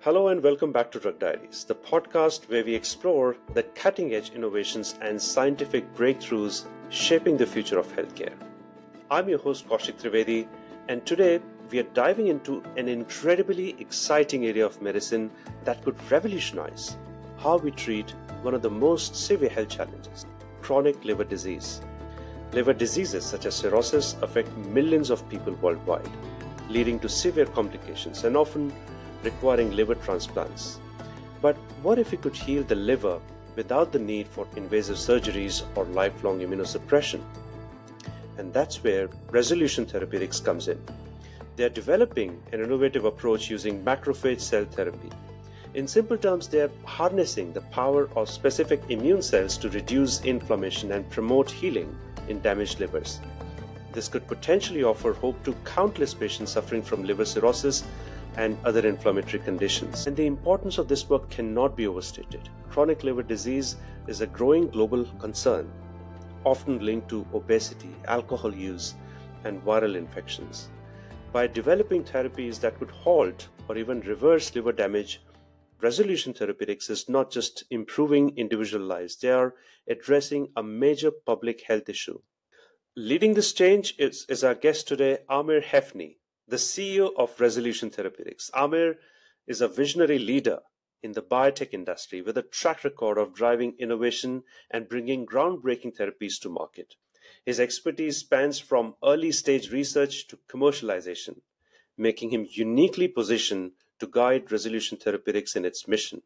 Hello and welcome back to Drug Diaries, the podcast where we explore the cutting-edge innovations and scientific breakthroughs shaping the future of healthcare. I'm your host Kaushik Trivedi, and today we are diving into an incredibly exciting area of medicine that could revolutionize how we treat one of the most severe health challenges, chronic liver disease. Liver diseases such as cirrhosis affect millions of people worldwide, leading to severe complications and often requiring liver transplants. But what if we could heal the liver without the need for invasive surgeries or lifelong immunosuppression? And that's where Resolution Therapeutics comes in. They are developing an innovative approach using macrophage cell therapy. In simple terms, they are harnessing the power of specific immune cells to reduce inflammation and promote healing in damaged livers. This could potentially offer hope to countless patients suffering from liver cirrhosis and other inflammatory conditions. And the importance of this work cannot be overstated. Chronic liver disease is a growing global concern, often linked to obesity, alcohol use, and viral infections. By developing therapies that could halt or even reverse liver damage, Resolution Therapeutics is not just improving individual lives, they are addressing a major public health issue. Leading this change is our guest today, Amir Hefni, the CEO of Resolution Therapeutics. Amir is a visionary leader in the biotech industry with a track record of driving innovation and bringing groundbreaking therapies to market. His expertise spans from early stage research to commercialization, making him uniquely positioned to guide Resolution Therapeutics in its mission.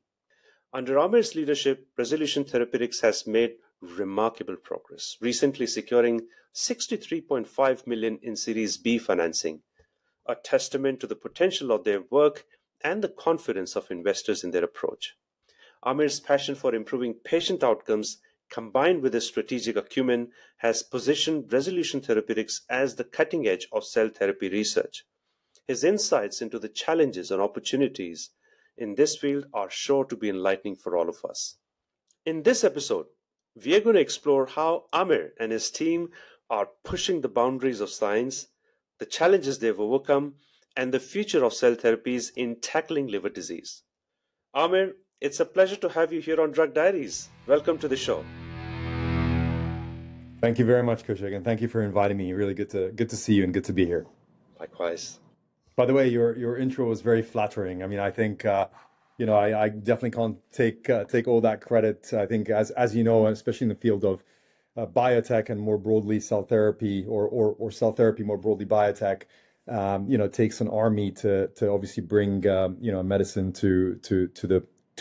Under Amir's leadership, Resolution Therapeutics has made remarkable progress, recently securing $63.5 million in Series B financing, a testament to the potential of their work and the confidence of investors in their approach. Amir's passion for improving patient outcomes, combined with his strategic acumen, has positioned Resolution Therapeutics as the cutting edge of cell therapy research. His insights into the challenges and opportunities in this field are sure to be enlightening for all of us. In this episode, we are going to explore how Amir and his team are pushing the boundaries of science, the challenges they've overcome, and the future of cell therapies in tackling liver disease. Amir, it's a pleasure to have you here on Drug Diaries. Welcome to the show. Thank you very much, Kaushik, and thank you for inviting me. Really good to see you and good to be here. Likewise. By the way, your intro was very flattering. I mean, I think I definitely can't take all that credit. I think as you know, especially in the field of biotech and more broadly cell therapy or cell therapy more broadly biotech, it takes an army to obviously bring medicine to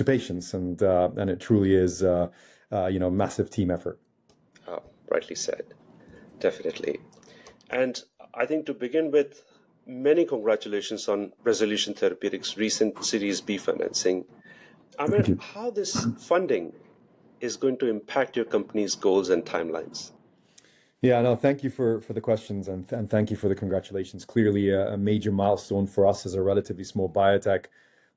patients, and it truly is massive team effort. Oh, rightly said, definitely. And I think to begin with, many congratulations on Resolution Therapeutics' recent Series B financing. Amir, how this funding is going to impact your company's goals and timelines? Yeah, no, thank you for the questions and thank you for the congratulations. Clearly a major milestone for us as a relatively small biotech.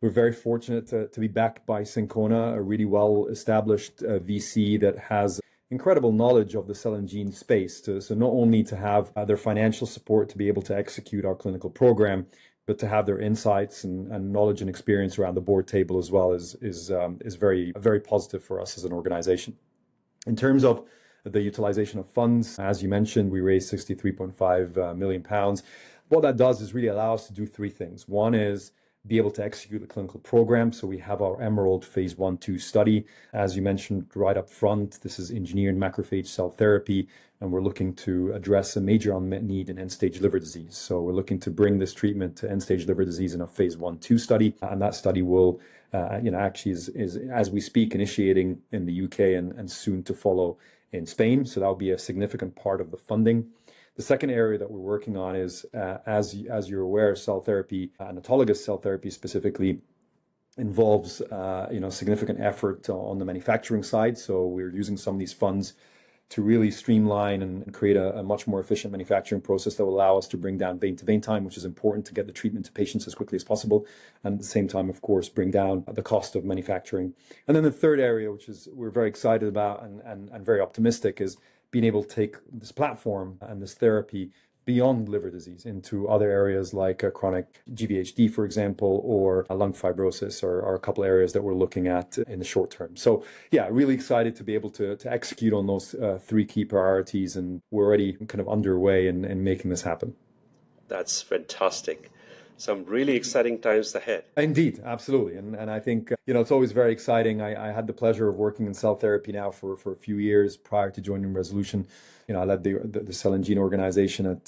We're very fortunate to be backed by Syncona, a really well-established VC that has incredible knowledge of the cell and gene space. So not only to have their financial support to be able to execute our clinical program, but to have their insights and knowledge and experience around the board table as well is very, very positive for us as an organization. In terms of the utilization of funds, as you mentioned, we raised £63.5 million. What that does is really allow us to do three things. One is be able to execute the clinical program. So we have our Emerald phase 1/2 study. As you mentioned right up front, this is engineered macrophage cell therapy, and we're looking to address a major unmet need in end-stage liver disease. So we're looking to bring this treatment to end-stage liver disease in a phase 1/2 study. And that study will, actually is as we speak, initiating in the UK and soon to follow in Spain. So that'll be a significant part of the funding. The second area that we're working on is, as you're aware, cell therapy and autologous cell therapy specifically involves, significant effort on the manufacturing side. So we're using some of these funds to really streamline and create a much more efficient manufacturing process that will allow us to bring down vein-to-vein time, which is important to get the treatment to patients as quickly as possible. And at the same time, of course, bring down the cost of manufacturing. And then the third area, which is we're very excited about and very optimistic, is being able to take this platform and this therapy beyond liver disease into other areas like chronic GVHD, for example, or lung fibrosis are a couple areas that we're looking at in the short term. So yeah, really excited to be able to execute on those three key priorities, and we're already kind of underway in making this happen. That's fantastic. Some really exciting times ahead. Indeed, absolutely. And I think, it's always very exciting. I had the pleasure of working in cell therapy now for a few years prior to joining Resolution. I led the cell and gene organization at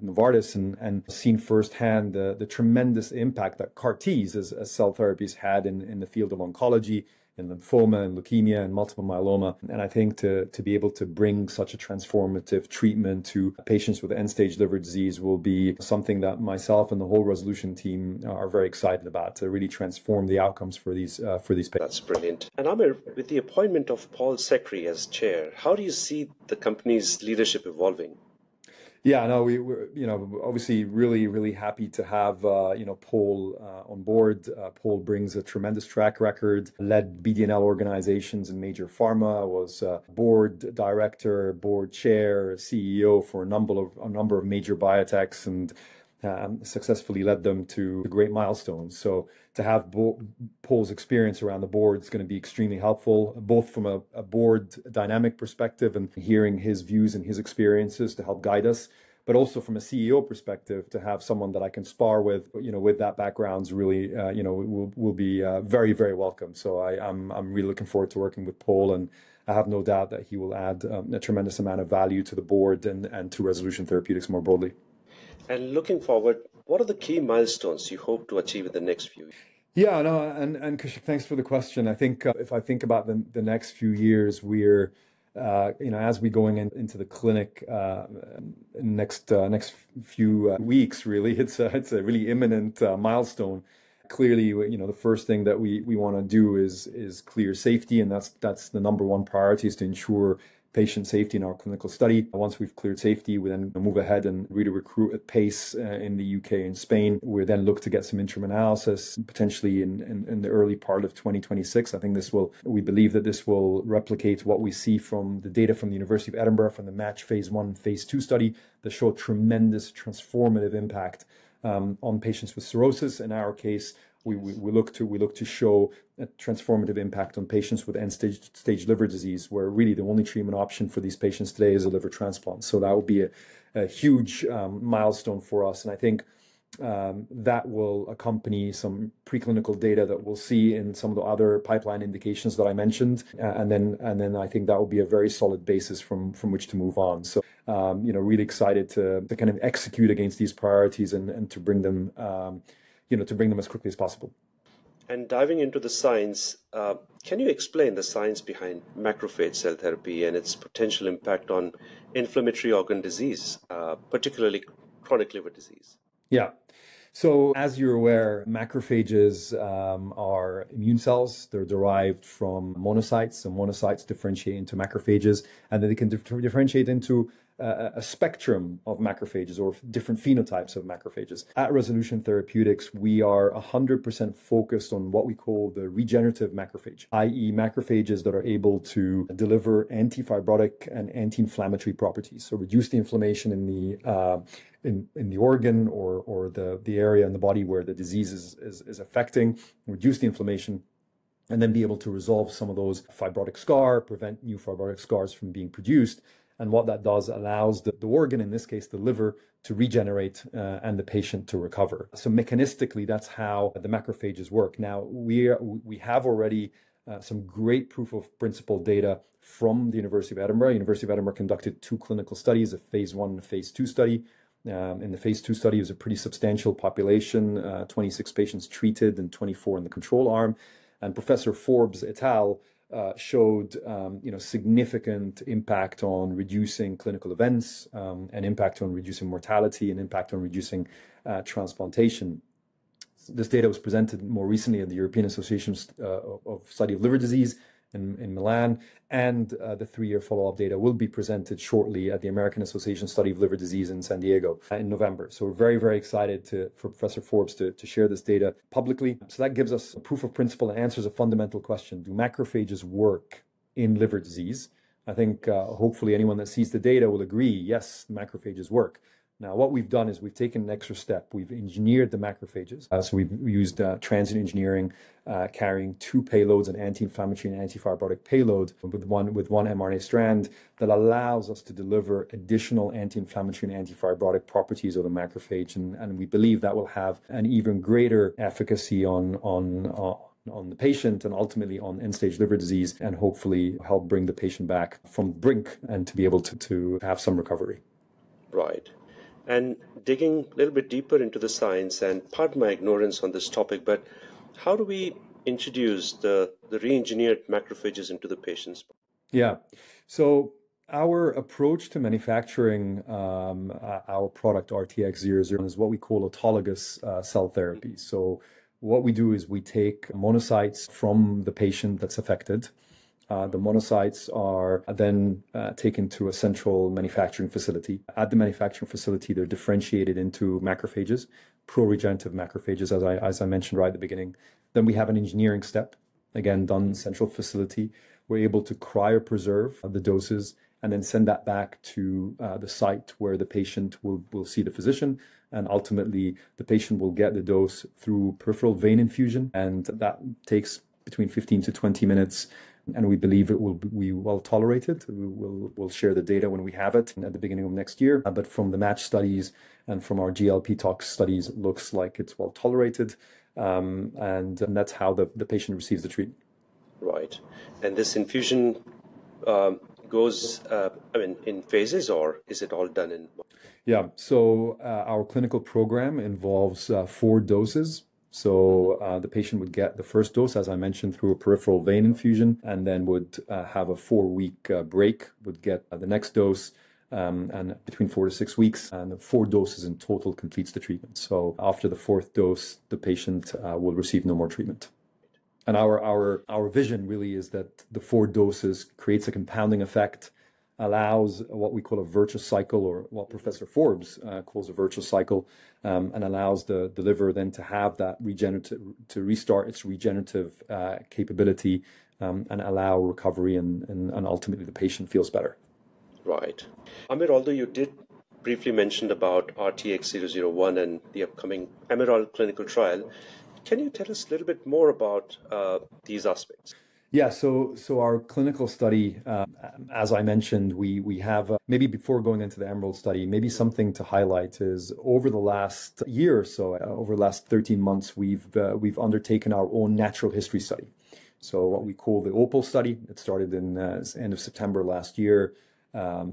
Novartis and seen firsthand the tremendous impact that CAR-Ts as cell therapies had in the field of oncology, in lymphoma and leukemia and multiple myeloma. And I think to be able to bring such a transformative treatment to patients with end-stage liver disease will be something that myself and the whole Resolution team are very excited about, to really transform the outcomes for these patients. That's brilliant. And Amir, with the appointment of Paul Sekhri as chair, how do you see the company's leadership evolving? Yeah, no, we're obviously really, really happy to have Paul on board. Paul brings a tremendous track record, led BD&L organizations in major pharma, was board director, board chair, CEO for a number of major biotechs, and successfully led them to great milestones. So to have Paul's experience around the board is going to be extremely helpful, both from a board dynamic perspective and hearing his views and his experiences to help guide us, but also from a CEO perspective to have someone that I can spar with, with that background's really, will be very, very welcome. So I'm really looking forward to working with Paul, and I have no doubt that he will add a tremendous amount of value to the board and to Resolution Therapeutics more broadly. And looking forward, what are the key milestones you hope to achieve in the next few years? Yeah, no, and Kaushik, thanks for the question. I think if I think about the next few years, we're, as we going into the clinic next few weeks, really, it's a really imminent milestone. Clearly, the first thing that we want to do is clear safety, and that's the number one priority, is to ensure patient safety in our clinical study. Once we've cleared safety, we then move ahead and really recruit at pace in the UK and Spain. We then look to get some interim analysis, potentially in the early part of 2026. I think we believe that this will replicate what we see from the data from the University of Edinburgh, from the MATCH phase 1, phase 2 study that showed tremendous transformative impact on patients with cirrhosis. In our case, we look to show a transformative impact on patients with end-stage liver disease, where really the only treatment option for these patients today is a liver transplant. So that will be a huge milestone for us, and I think that will accompany some preclinical data that we'll see in some of the other pipeline indications that I mentioned, and then I think that will be a very solid basis from which to move on. So really excited to kind of execute against these priorities and to bring them as quickly as possible. And diving into the science, can you explain the science behind macrophage cell therapy and its potential impact on inflammatory organ disease, particularly chronic liver disease? Yeah. So as you're aware, macrophages are immune cells. They're derived from monocytes, and monocytes differentiate into macrophages, and then they can differentiate into a spectrum of macrophages or different phenotypes of macrophages. At Resolution Therapeutics, we are 100% focused on what we call the regenerative macrophage, i.e. macrophages that are able to deliver anti-fibrotic and anti-inflammatory properties. So reduce the inflammation in the organ or the area in the body where the disease is affecting, reduce the inflammation, and then be able to resolve some of those fibrotic scar, prevent new fibrotic scars from being produced. And what that does allows the organ, in this case the liver, to regenerate and the patient to recover. So mechanistically, that's how the macrophages work. Now, we have already some great proof of principle data from the University of Edinburgh. University of Edinburgh conducted 2 clinical studies, a phase 1 and a phase 2 study. In the phase 2 study, it was a pretty substantial population, 26 patients treated and 24 in the control arm. And Professor Forbes et al. Showed significant impact on reducing clinical events, an impact on reducing mortality, an impact on reducing transplantation. This data was presented more recently at the European Association of Study of Liver Disease in Milan, and the 3-year follow-up data will be presented shortly at the American Association Study of Liver Disease in San Diego in November. So we're very, very excited for Professor Forbes to share this data publicly. So that gives us a proof of principle and answers a fundamental question. Do macrophages work in liver disease? I think hopefully anyone that sees the data will agree, yes, macrophages work. Now, what we've done is we've taken an extra step. We've engineered the macrophages. So we've used transient engineering, carrying two payloads, an anti-inflammatory and anti-fibrotic payload with one mRNA strand that allows us to deliver additional anti-inflammatory and anti-fibrotic properties of the macrophage. And we believe that will have an even greater efficacy on the patient and ultimately on end-stage liver disease, and hopefully help bring the patient back from the brink and to be able to have some recovery. Right. And digging a little bit deeper into the science, and pardon my ignorance on this topic, but how do we introduce the re-engineered macrophages into the patients? Yeah. So our approach to manufacturing our product RTX-001 is what we call autologous cell therapy. So what we do is we take monocytes from the patient that's affected. The monocytes are then taken to a central manufacturing facility. At the manufacturing facility, they're differentiated into macrophages, pro-regenerative macrophages, as I mentioned right at the beginning. Then we have an engineering step, again, done in central facility. We're able to cryopreserve the doses and then send that back to the site where the patient will see the physician. And ultimately, the patient will get the dose through peripheral vein infusion. And that takes between 15 to 20 minutes. And we believe it will be well tolerated. We'll share the data when we have it at the beginning of next year. But from the match studies and from our GLP tox studies, it looks like it's well tolerated. And that's how the patient receives the treatment. Right. And this infusion goes, in phases, or is it all done in? Yeah. So our clinical program involves 4 doses. So the patient would get the first dose, as I mentioned, through a peripheral vein infusion, and then would have a 4-week break, would get the next dose, and between 4 to 6 weeks, and 4 doses in total completes the treatment. So after the 4th dose, the patient will receive no more treatment. And our vision really is that the 4 doses creates a compounding effect, allows what we call a virtuous cycle, or what Professor Forbes calls a virtuous cycle, and allows the liver then to have that to restart its regenerative capability, and allow recovery, and ultimately the patient feels better. Right. Amir, although you did briefly mention about RTX-001 and the upcoming Emerald clinical trial, can you tell us a little bit more about these aspects? Yeah, so our clinical study, as I mentioned, we have, maybe before going into the Emerald study, maybe something to highlight is over the last year or so, over the last 13 months, we've undertaken our own natural history study. So what we call the Opal study. It started in end of September last year,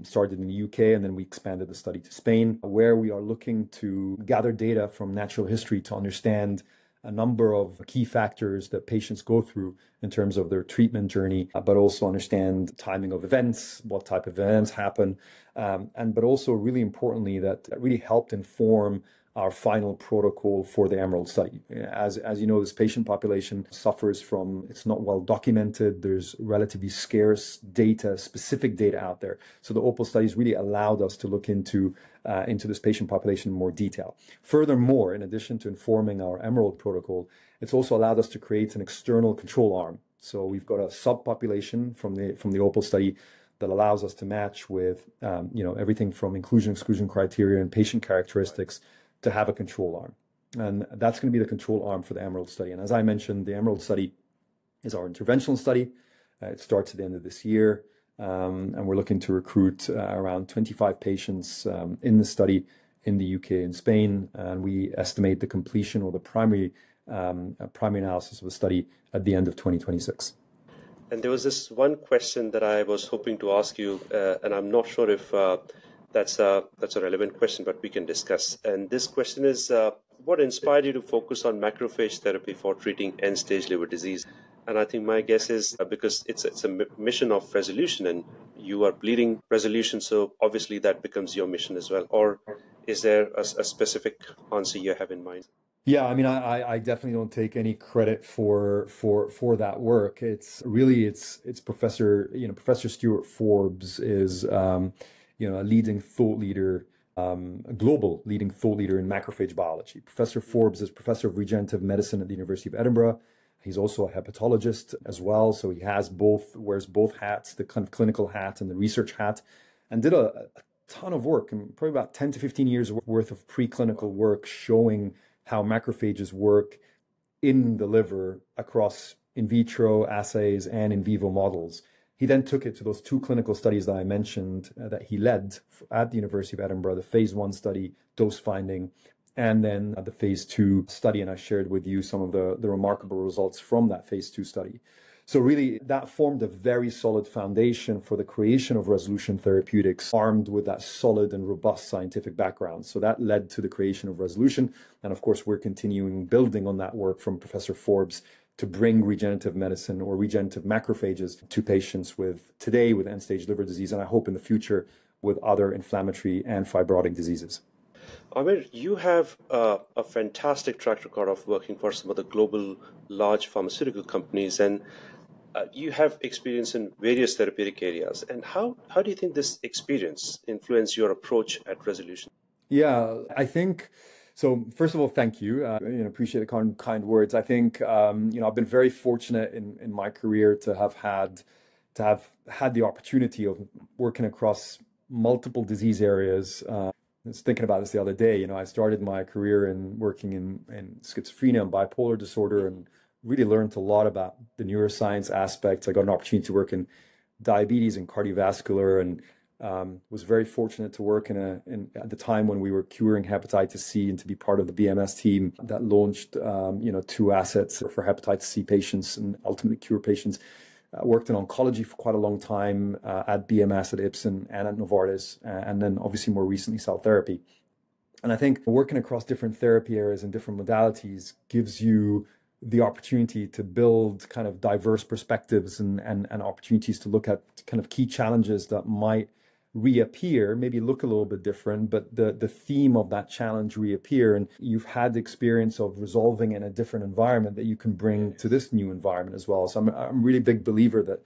started in the UK, and then we expanded the study to Spain, where we are looking to gather data from natural history to understand a number of key factors that patients go through in terms of their treatment journey, but also understand timing of events, what type of events happen, but also really importantly that really helped inform our final protocol for the Emerald study. As you know, this patient population suffers from, it's not well documented, there's relatively scarce data, specific data out there. So the Opal studies really allowed us to look into this patient population in more detail. Furthermore, in addition to informing our Emerald protocol, it's also allowed us to create an external control arm. So we've got a subpopulation from the Opal study that allows us to match with everything from inclusion-exclusion criteria and patient characteristics to have a control arm. And that's going to be the control arm for the Emerald study. And as I mentioned, the Emerald study is our interventional study. It starts at the end of this year. And we're looking to recruit around 25 patients in the study in the UK and Spain. And we estimate the completion or the primary analysis of the study at the end of 2026. And there was this one question that I was hoping to ask you, and I'm not sure if that's a relevant question, but we can discuss. And this question is, what inspired you to focus on macrophage therapy for treating end-stage liver disease? And I think my guess is because it's a mission of Resolution, and you are leading Resolution, so obviously that becomes your mission as well. Or is there a specific answer you have in mind? Yeah, I mean, I definitely don't take any credit for that work. It's Professor Stuart Forbes is a leading thought leader, a global leading thought leader in macrophage biology. Professor Forbes is professor of regenerative medicine at the University of Edinburgh. He's also a hepatologist as well, so he wears both hats, the kind of clinical hat and the research hat, and did a ton of work, and probably about 10 to 15 years worth of preclinical work showing how macrophages work in the liver across in vitro assays and in vivo models. He then took it to those two clinical studies that I mentioned that he led at the University of Edinburgh, the phase 1 study, dose finding, and then the phase 2 study. And I shared with you some of the remarkable results from that phase 2 study. So really, that formed a very solid foundation for the creation of Resolution Therapeutics, armed with that solid and robust scientific background. So that led to the creation of Resolution. And of course, we're continuing building on that work from Professor Forbes to bring regenerative medicine or regenerative macrophages to patients today with end-stage liver disease, and I hope in the future with other inflammatory and fibrotic diseases. Amir, you have a fantastic track record of working for some of the global large pharmaceutical companies, and you have experience in various therapeutic areas. And how do you think this experience influenced your approach at Resolution? Yeah, I think so. First of all, thank you. Appreciate the kind words. I think I've been very fortunate in my career to have had the opportunity of working across multiple disease areas. I was thinking about this the other day. I started my career in working in schizophrenia and bipolar disorder, and really learned a lot about the neuroscience aspects. I got an opportunity to work in diabetes and cardiovascular, and was very fortunate to work at the time when we were curing hepatitis C and to be part of the BMS team that launched 2 assets for hepatitis C patients and ultimately cure patients. Worked in oncology for quite a long time at BMS, at Ipsen, and at Novartis, and then obviously more recently cell therapy. And I think working across different therapy areas and different modalities gives you the opportunity to build kind of diverse perspectives and opportunities to look at kind of key challenges that might reappear, maybe look a little bit different, but the theme of that challenge reappear, and you've had the experience of resolving in a different environment that you can bring to this new environment as well. So I'm a really big believer that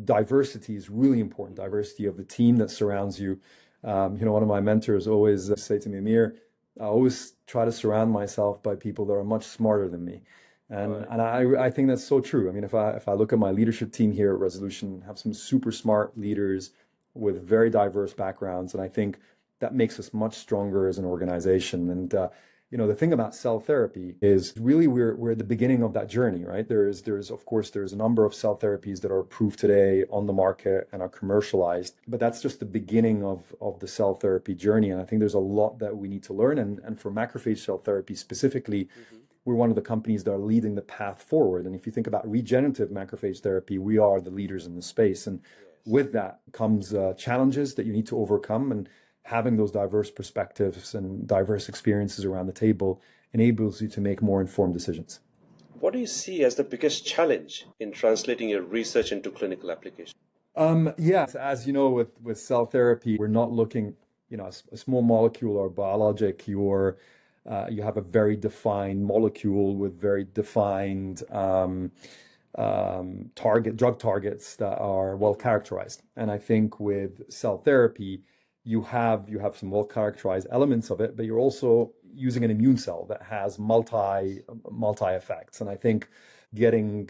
diversity is really important, diversity of the team that surrounds you. One of my mentors always say to me, Amir, I always try to surround myself by people that are much smarter than me. And I think that's so true. I mean, if I look at my leadership team here at Resolution, have some super smart leaders with very diverse backgrounds, and I think that makes us much stronger as an organization. And the thing about cell therapy is really we're at the beginning of that journey, right? There's a number of cell therapies that are approved today on the market and are commercialized, but that's just the beginning of the cell therapy journey. And I think there's a lot that we need to learn. And for macrophage cell therapy specifically, we're one of the companies that are leading the path forward. And if you think about regenerative macrophage therapy, we are the leaders in the space. And with that comes challenges that you need to overcome, and having those diverse perspectives and diverse experiences around the table enables you to make more informed decisions. What do you see as the biggest challenge in translating your research into clinical application? Yes, as you know, with cell therapy, we're not looking, a small molecule or biologic. You have a very defined molecule with very defined drug targets that are well characterized. And I think with cell therapy, you have some well characterized elements of it, but you're also using an immune cell that has multi effects. And I think getting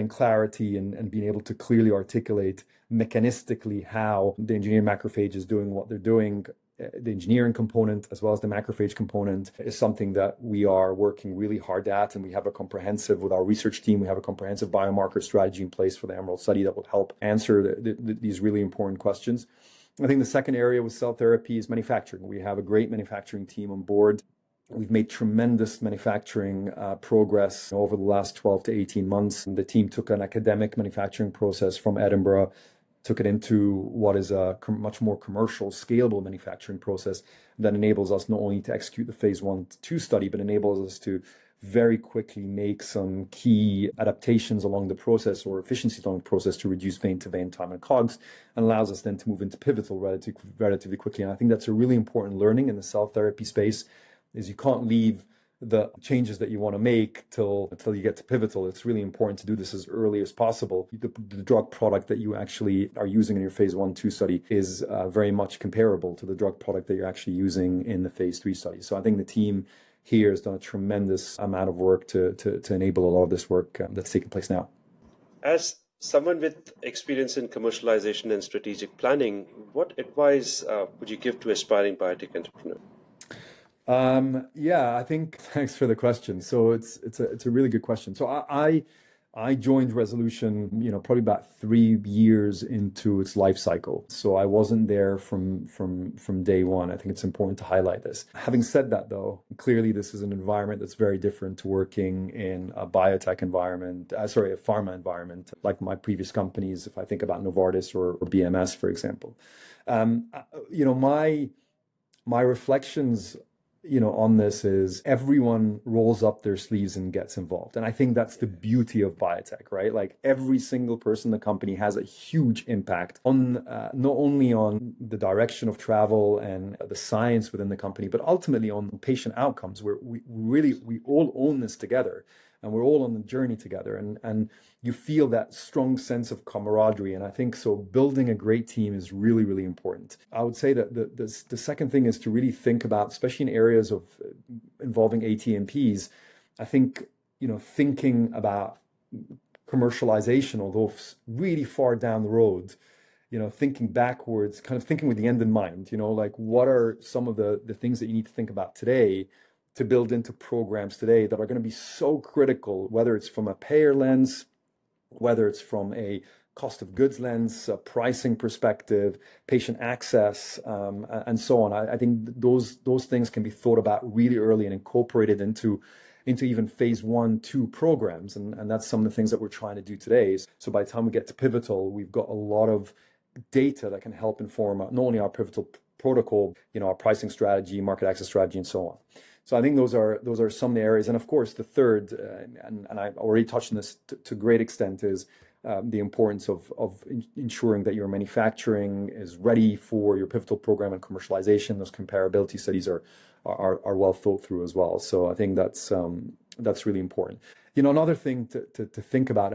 clarity and being able to clearly articulate mechanistically how the engineered macrophage is doing what they're doing, the engineering component as well as the macrophage component, is something that we are working really hard at. And we have with our research team, we have a comprehensive biomarker strategy in place for the Emerald study that will help answer these really important questions. I think the second area with cell therapy is manufacturing. We have a great manufacturing team on board. We've made tremendous manufacturing progress over the last 12 to 18 months. The team took an academic manufacturing process from Edinburgh, took it into what is a much more commercial, scalable manufacturing process that enables us not only to execute the phase 1-2 study, but enables us to very quickly make some key adaptations along the process or efficiencies along the process to reduce vein-to-vein time and COGS, and allows us then to move into pivotal relatively quickly. And I think that's a really important learning in the cell therapy space, is you can't leave the changes that you want to make till you get to pivotal. It's really important to do this as early as possible. The drug product that you actually are using in your phase 1-2 study is very much comparable to the drug product that you're actually using in the phase 3 study. So I think the team here has done a tremendous amount of work to enable a lot of this work that's taking place now. As Someone with experience in commercialization and strategic planning, what advice would you give to aspiring biotech entrepreneurs? Yeah, I think thanks for the question. So it's a really good question. So I joined Resolution, probably about 3 years into its life cycle. So I wasn't there from day one. I think it's important to highlight this. Having said that, though, clearly this is an environment that's very different to working in a biotech environment, a pharma environment, like my previous companies. If I think about Novartis or BMS, for example, um, uh, you know, my my reflections on this is everyone rolls up their sleeves and gets involved. And I think that's the beauty of biotech, right? Like every single person in the company has a huge impact on not only on the direction of travel and the science within the company, but ultimately on patient outcomes, where we all own this together and we're all on the journey together. And you feel that strong sense of camaraderie. And I think so building a great team is really, really important. I would say that the second thing is to really think about, especially in areas of involving ATMPs, I think, thinking about commercialization, although really far down the road, thinking backwards, kind of thinking with the end in mind, like what are some of the things that you need to think about today to build into programs today that are going to be so critical, whether it's from a payer lens, whether it's from a cost of goods lens, a pricing perspective, patient access, and so on. I think those things can be thought about really early and incorporated into even phase 1, 2 programs. And that's some of the things that we're trying to do today. So by the time we get to pivotal, we've got a lot of data that can help inform not only our pivotal protocol, our pricing strategy, market access strategy, and so on. So I think those are some of the areas. And of course, the third, and I've already touched on this to great extent, is the importance of ensuring that your manufacturing is ready for your pivotal program and commercialization. Those comparability studies are well thought through as well. So I think that's really important. Another thing to think about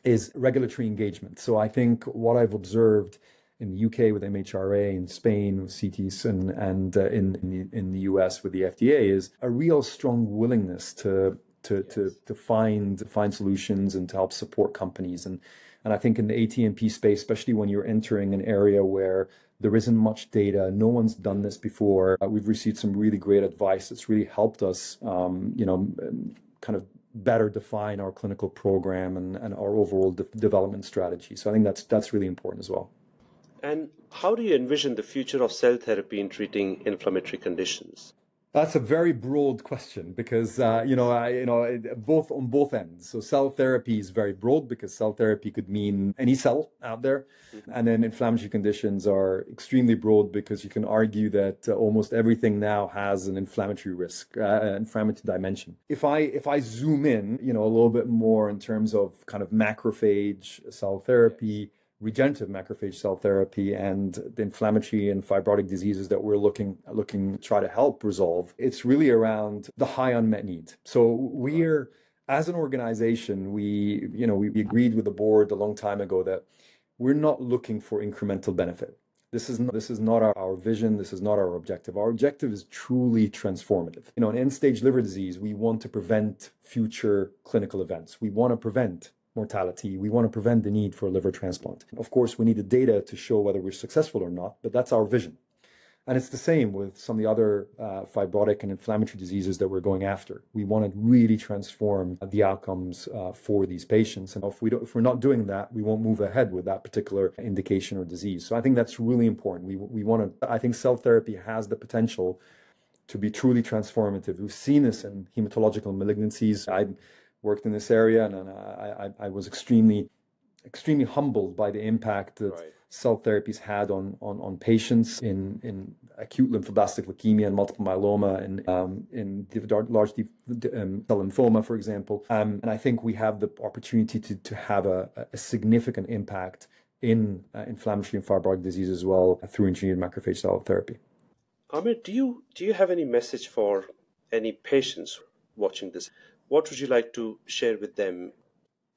is regulatory engagement. So I think what I've observed in the UK with MHRA, in Spain with CTIS, and in the US with the FDA is a real strong willingness to find solutions and to help support companies. And I think in the ATMP space, especially when you're entering an area where there isn't much data, no one's done this before, we've received some really great advice that's really helped us, kind of better define our clinical program and our overall development strategy. So I think that's really important as well. And how do you envision the future of cell therapy in treating inflammatory conditions? That's a very broad question because both on both ends. So cell therapy is very broad because cell therapy could mean any cell out there, and then inflammatory conditions are extremely broad because you can argue that almost everything now has an inflammatory risk, inflammatory dimension. If I zoom in, a little bit more in terms of kind of macrophage cell therapy, regenerative macrophage cell therapy, and the inflammatory and fibrotic diseases that we're looking to try to help resolve, it's really around the high unmet need. So we're, as an organization, we agreed with the board a long time ago that we're not looking for incremental benefit. This is not our vision. This is not our objective. Our objective is truly transformative. In end-stage liver disease, we want to prevent future clinical events. We want to prevent mortality. We want to prevent the need for a liver transplant. Of course, we need the data to show whether we're successful or not, but that's our vision. And it's the same with some of the other fibrotic and inflammatory diseases that we're going after. We want to really transform the outcomes for these patients. And if we're not doing that, we won't move ahead with that particular indication or disease. So I think that's really important. I think cell therapy has the potential to be truly transformative. We've seen this in hematological malignancies. I worked in this area, and I was extremely humbled by the impact that cell therapies had on patients in acute lymphoblastic leukemia and multiple myeloma, and in large cell lymphoma, for example. And I think we have the opportunity to have a significant impact in inflammatory and fibrotic disease as well through engineered macrophage cell therapy. Amir, do you have any message for any patients watching this? What would you like to share with them?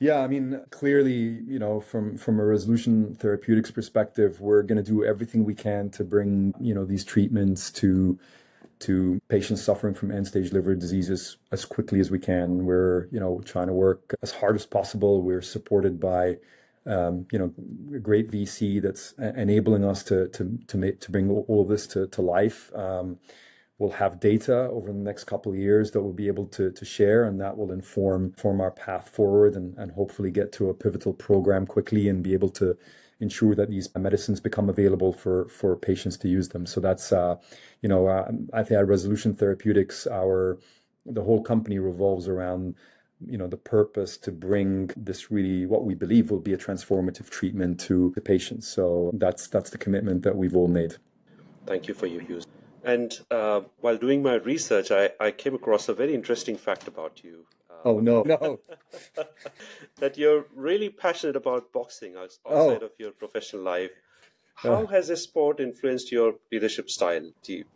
Yeah, I mean, clearly, from a Resolution Therapeutics perspective, we're going to do everything we can to bring, these treatments to to patients suffering from end-stage liver diseases as quickly as we can. We're, trying to work as hard as possible. We're supported by a great VC that's enabling us to bring all of this to life. We'll have data over the next couple of years that we'll be able to share, and that will inform our path forward and hopefully get to a pivotal program quickly and be able to ensure that these medicines become available for patients to use them. So that's, I think at Resolution Therapeutics, the whole company revolves around the purpose to bring this really what we believe will be a transformative treatment to the patients. So that's the commitment that we've all made. Thank you for your views. And while doing my research, I came across a very interesting fact about you. Oh, no. That you're really passionate about boxing outside of your professional life. How has this sport influenced your leadership style?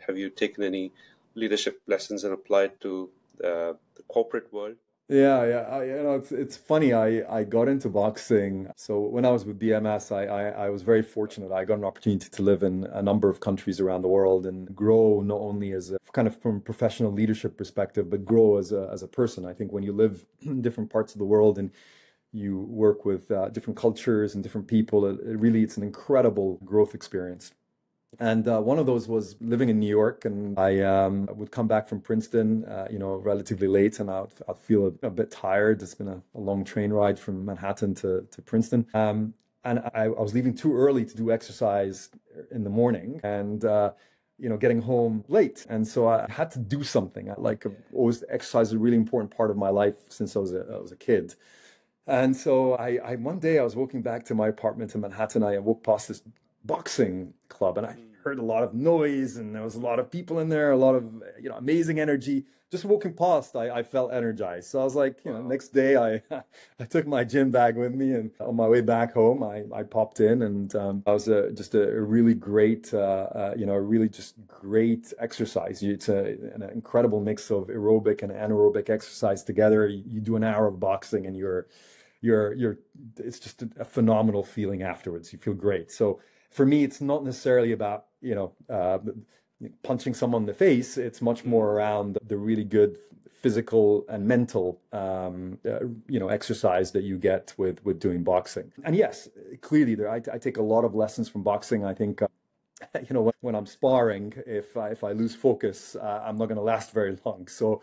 Have you taken any leadership lessons and applied to the corporate world? Yeah. It's funny. I got into boxing. So when I was with BMS, I was very fortunate. I got an opportunity to live in a number of countries around the world and grow not only as a kind of from a professional leadership perspective, but grow as a person. I think when you live in different parts of the world and you work with different cultures and different people, it's an incredible growth experience. And one of those was living in New York, and I would come back from Princeton, relatively late, and I'd feel a bit tired. It's been a long train ride from Manhattan to Princeton. And I was leaving too early to do exercise in the morning and, getting home late. And so I had to do something. Always exercise is a really important part of my life since I was a kid. And so I one day I was walking back to my apartment in Manhattan. I walked past this boxing club and I heard a lot of noise and there was a lot of people in there, a lot of amazing energy. Just walking past, I felt energized. So I was like, next day I took my gym bag with me, and on my way back home I popped in, and I was just a really great really just great exercise. It's an incredible mix of aerobic and anaerobic exercise together. You do an hour of boxing and it's just a phenomenal feeling afterwards. You feel great. So for me, it's not necessarily about, punching someone in the face. It's much more around the really good physical and mental, exercise that you get with doing boxing. And yes, clearly I take a lot of lessons from boxing. I think, when I'm sparring, if I lose focus, I'm not going to last very long. So,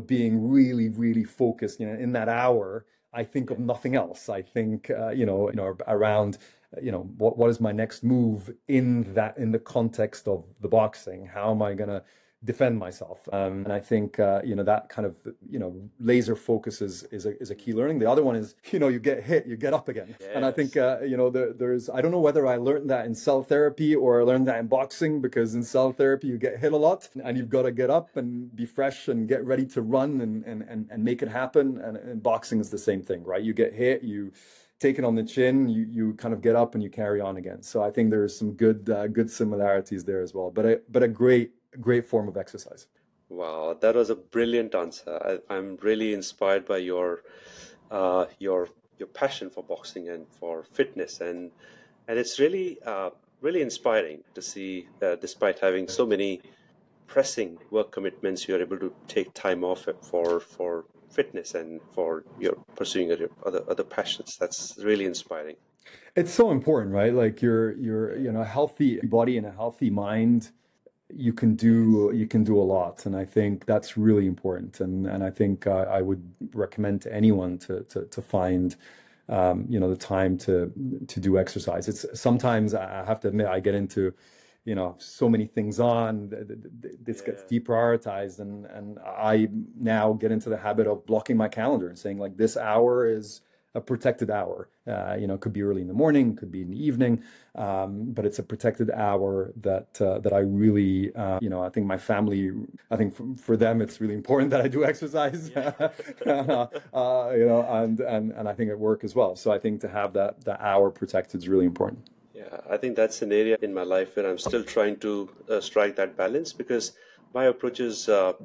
being really, really focused, in that hour, I think of nothing else. I think, around, what is my next move in the context of the boxing? How am I going to defend myself? And I think, that kind of, laser focus is a key learning. The other one is, you get hit, you get up again. Yes. And I think, there's, I don't know whether I learned that in cell therapy or I learned that in boxing, because in cell therapy, you get hit a lot and you've got to get up and be fresh and get ready to run and make it happen. And boxing is the same thing, right? You get hit, you take it on the chin, you kind of get up and you carry on again. So I think there's some good similarities there as well, but a great form of exercise. Wow, that was a brilliant answer. I'm really inspired by your passion for boxing and for fitness, and it's really inspiring to see that despite having so many pressing work commitments, you're able to take time off for fitness and for your pursuing your other passions. That's really inspiring. It's so important, right? Like you're a healthy body and a healthy mind, you can do a lot, and I think that's really important. And I think I would recommend to anyone to find the time to do exercise. It's sometimes, I have to admit, I get into so many things on, this gets deprioritized, and I now get into the habit of blocking my calendar and saying, like, this hour is a protected hour. It could be early in the morning, could be in the evening, but it's a protected hour that I really, I think my family, I think for them, it's really important that I do exercise, and I think at work as well. So I think to have that hour protected is really important. Yeah, I think that's an area in my life where I'm still trying to strike that balance, because my approach is all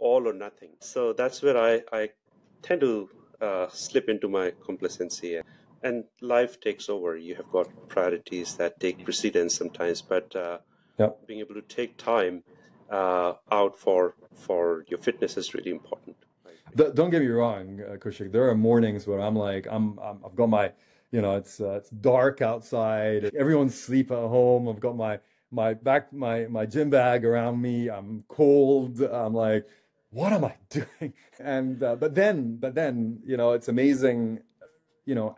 or nothing. So that's where I tend to slip into my complacency, and life takes over. You have got priorities that take precedence sometimes, but being able to take time out for your fitness is really important. Don't get me wrong, Kaushik. There are mornings where I'm like, I've got my, it's dark outside. Everyone's asleep at home. I've got my gym bag around me. I'm cold. I'm like, what am I doing? And but then, it's amazing.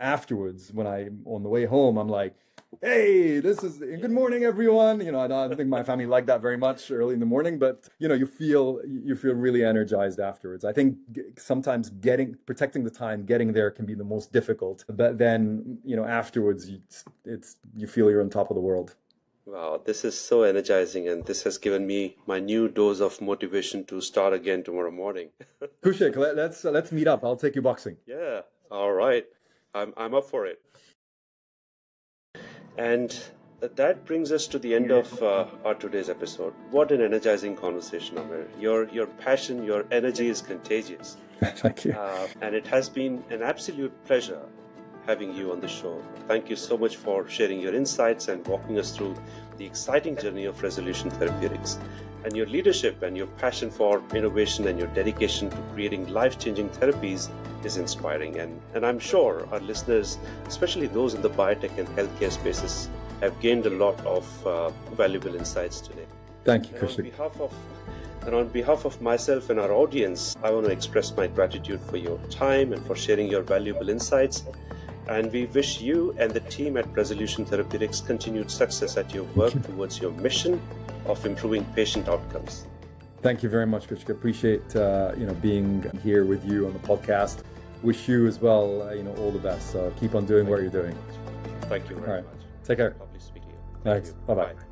Afterwards, when I'm on the way home, I'm like, hey, this is good morning, everyone. I don't think my family liked that very much early in the morning, but you feel really energized afterwards. I think sometimes protecting the time, getting there can be the most difficult, but then afterwards, you feel you're on top of the world. Wow, this is so energizing, and this has given me my new dose of motivation to start again tomorrow morning. Kaushik, let's meet up. I'll take you boxing. Yeah, all right. I'm up for it. And that brings us to the end of our today's episode. What an energizing conversation, Amir. Your passion, your energy is contagious. Thank you. And it has been an absolute pleasure having you on the show. Thank you so much for sharing your insights and walking us through the exciting journey of Resolution Therapeutics. And your leadership and your passion for innovation and your dedication to creating life-changing therapies is inspiring. And I'm sure our listeners, especially those in the biotech and healthcare spaces, have gained a lot of valuable insights today. Thank you, Kaushik. And on behalf of myself and our audience, I want to express my gratitude for your time and for sharing your valuable insights. And we wish you and the team at Resolution Therapeutics continued success at your work towards your mission of improving patient outcomes. Thank you very much, Kaushik. Appreciate being here with you on the podcast. Wish you as well, all the best. So keep on doing what you're doing. Thank you very much. Take care. Lovely speaking to you. Thanks. Bye-bye.